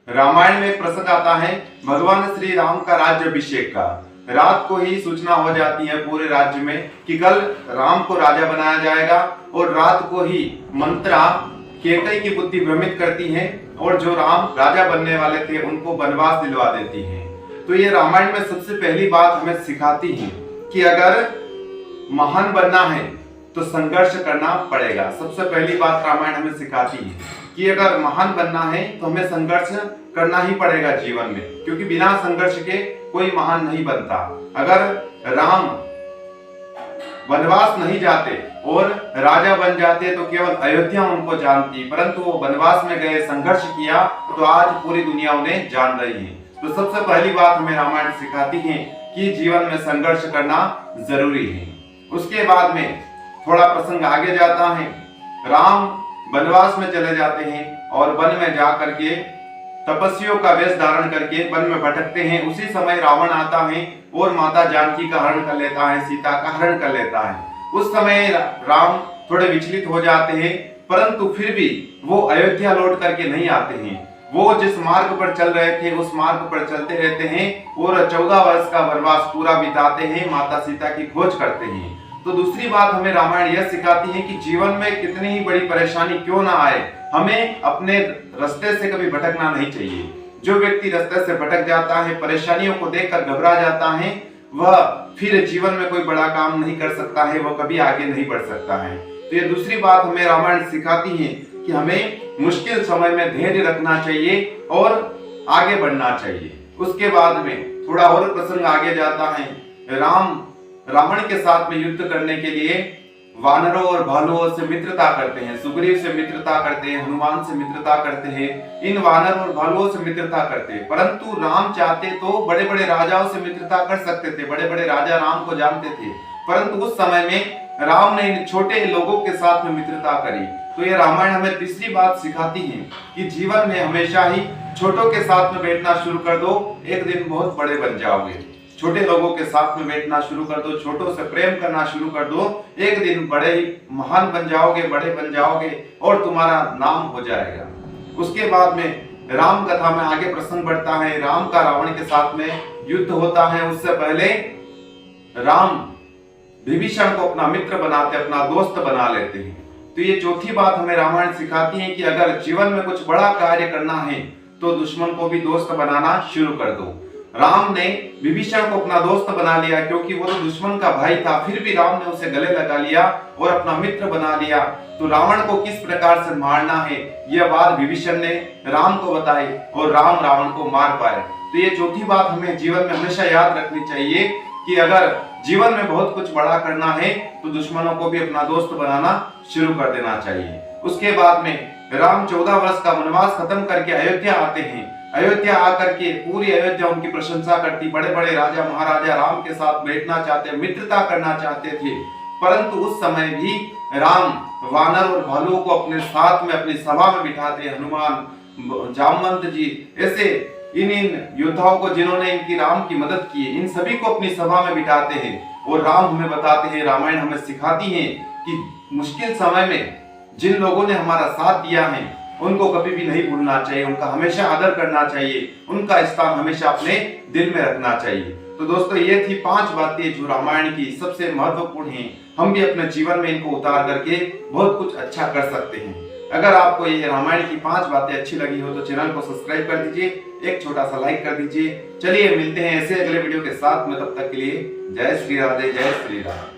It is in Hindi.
रामायण में एक प्रसंग आता है भगवान श्री राम का राज्याभिषेक का। रात को ही सूचना हो जाती है पूरे राज्य में कि कल राम को राजा बनाया जाएगा, और रात को ही मंत्रा कैकेयी की बुद्धि भ्रमित करती है और जो राम राजा बनने वाले थे उनको वनवास दिलवा देती है। तो ये रामायण में सबसे पहली बात हमें सिखाती है कि अगर महान बनना है तो संघर्ष करना पड़ेगा। सबसे पहली बात रामायण हमें सिखाती है कि अगर महान बनना है तो हमें संघर्ष करना ही पड़ेगा जीवन में, क्योंकि बिना संघर्ष के कोई महान नहीं बनता। अगर राम वनवास नहीं जाते और राजा बन जाते तो केवल अयोध्या उनको जानती, परंतु वो वनवास में गए, संघर्ष किया, तो आज पूरी दुनिया उन्हें जान रही है। तो सबसे पहली बात हमें रामायण सिखाती है कि जीवन में संघर्ष करना जरूरी है। उसके बाद में थोड़ा प्रसंग आगे जाता है। राम वनवास में चले जाते हैं और वन में जाकर के तपस्वियों का वेश धारण करके वन में भटकते हैं। उसी समय रावण आता है और माता जानकी का हरण कर लेता है, सीता का हरण कर लेता है। उस समय राम थोड़े विचलित हो जाते हैं, परंतु फिर भी वो अयोध्या लौट करके नहीं आते हैं। वो जिस मार्ग पर चल रहे थे उस मार्ग पर चलते रहते हैं और 14 वर्ष का वनवास पूरा बिताते हैं, माता सीता की खोज करते हैं। तो दूसरी बात हमें रामायण यह सिखाती है कि जीवन में कितनी ही बड़ी परेशानी क्यों ना आए, हमें अपने रास्ते से कभी भटकना नहीं चाहिए। जो व्यक्ति रास्ते से भटक जाता है, परेशानियों को देखकर घबरा जाता है, वह फिर जीवन में कोई बड़ा काम नहीं कर सकता है, वह कभी आगे नहीं बढ़ सकता है। तो ये दूसरी बात हमें रामायण सिखाती है कि हमें मुश्किल समय में धैर्य रखना चाहिए और आगे बढ़ना चाहिए। उसके बाद में थोड़ा और प्रसंग आगे जाता है। रावण के साथ में युद्ध करने के लिए वानरों और भालुओं से मित्रता करते हैं, सुग्रीव से मित्रता करते हैं, हनुमान से मित्रता करते हैं, इन वानर और भालुओं से मित्रता करते हैं। परंतु राम चाहते तो बड़े बड़े राजाओं से मित्रता कर सकते थे, बड़े बड़े राजा राम को जानते थे, परंतु उस समय में राम ने इन छोटे लोगों के साथ में मित्रता करी। तो ये रामायण हमें तीसरी बात सिखाती है कि जीवन में हमेशा ही छोटों के साथ में बैठना शुरू कर दो, एक दिन बहुत बड़े बन जाओगे। छोटे लोगों के साथ में बैठना शुरू कर दो, छोटों से प्रेम करना शुरू कर दो, एक दिन बड़े ही महान बन जाओगे, बड़े बन जाओगे और तुम्हारा नाम हो जाएगा। उसके बाद में राम कथा में आगे प्रसंग बढ़ता है। राम का रावण के साथ में युद्ध होता है। उससे पहले राम विभीषण को अपना मित्र बनाते, अपना दोस्त बना लेते हैं। तो ये चौथी बात हमें रामायण सिखाती है कि अगर जीवन में कुछ बड़ा कार्य करना है तो दुश्मन को भी दोस्त बनाना शुरू कर दो। राम ने विभीषण को अपना दोस्त बना लिया, क्योंकि वो तो दुश्मन का भाई था, फिर भी राम ने उसे गले लगा लिया और अपना मित्र बना लिया। तो रावण को किस प्रकार से मारना है यह बात विभीषण ने राम को बताई और राम रावण को मार पाए। तो ये चौथी बात हमें जीवन में हमेशा याद रखनी चाहिए कि अगर जीवन में बहुत कुछ बड़ा करना है तो दुश्मनों को भी अपना दोस्त बनाना शुरू कर देना चाहिए। उसके बाद में राम 14 वर्ष का वनवास खत्म करके अयोध्या आते हैं। अयोध्या आकर के पूरी अयोध्या उनकी प्रशंसा करती, बड़े बड़े राजा महाराजा राम के साथ बैठना चाहते, मित्रता करना चाहते थे, परंतु उस समय भी राम वानर और भालुओं को अपने साथ में अपनी सभा में बिठाते। हनुमान, जामवंत जी, ऐसे इन योद्धाओं को जिन्होंने इनकी राम की मदद की, इन सभी को अपनी सभा में बिठाते हैं और राम हमें बताते हैं, रामायण हमें सिखाती है कि मुश्किल समय में जिन लोगों ने हमारा साथ दिया है उनको कभी भी नहीं भूलना चाहिए, उनका हमेशा आदर करना चाहिए, उनका स्थान हमेशा अपने दिल में रखना चाहिए। तो दोस्तों ये थी 5 बातें जो रामायण की सबसे महत्वपूर्ण हैं। हम भी अपने जीवन में इनको उतार करके बहुत कुछ अच्छा कर सकते हैं। अगर आपको ये रामायण की 5 बातें अच्छी लगी हो तो चैनल को सब्सक्राइब कर दीजिए, एक छोटा सा लाइक कर दीजिए। चलिए मिलते हैं ऐसे अगले वीडियो के साथ में, तब तक के लिए जय श्री राधे, जय श्री राम।